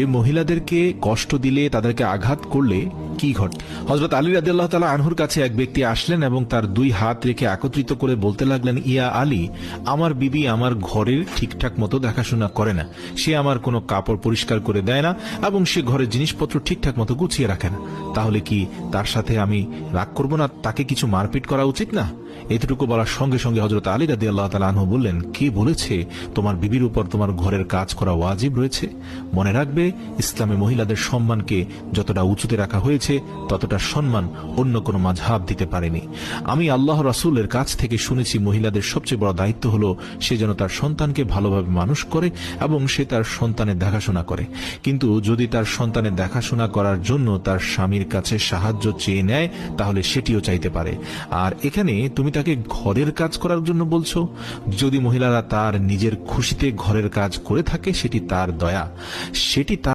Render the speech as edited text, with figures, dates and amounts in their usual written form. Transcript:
মহিলাদেরকে কষ্ট দিলে, তাদেরকে আঘাত করলে কি ঘটে? হযরত আলী রাদিয়াল্লাহু তাআলা আনহুর কাছে এক ব্যক্তি আসলেন এবং তার দুই হাত রেখে একত্রিত করে বলতে লাগলেন, ইয়া আলী, আমার বিবি আমার ঘরের ঠিকঠাক মতো দেখাশোনা করে না, সে আমার কোনো কাপড় পরিষ্কার করে দেয় না এবং সে ঘরের জিনিসপত্র ঠিকঠাক মতো গুছিয়ে রাখে না। তাহলে কি তার সাথে আমি রাগ করব না? তাকে কিছু মারপিট করা উচিত না? এতটুকু বলার সঙ্গে সঙ্গে হযরত আলী রাদিয়াল্লাহু তাআলা আনহু বললেন, কে বলেছে তোমার বিবির উপর তোমার ঘরের কাজ করা ওয়াজিব রয়েছে? মনে রাখবে, ইসলামে মহিলাদের সম্মানকে যতটা উঁচুতে রাখা হয়েছে ততটা সম্মান অন্য কোনো মাযহাব দিতে পারেনি। আমি আল্লাহ রাসূলের কাছ থেকে শুনেছি, মহিলাদের সবচেয়ে বড় দায়িত্ব হলো সে যেন তার সন্তানকে ভালোভাবে মানুষ করে এবং সে তার সন্তানের দেখাশোনা করে। কিন্তু যদি তার সন্তানের দেখাশোনা করার জন্য তার স্বামীর কাছে সাহায্য চেয়ে নেয়, তাহলে সেটিও চাইতে পারে। আর এখানে তুমি তাকে ঘরের কাজ করার জন্য বলছো। যদি মহিলারা তার নিজের খুশিতে ঘরের কাজ করে থাকে, সেটি তার দয়া, সেটি তার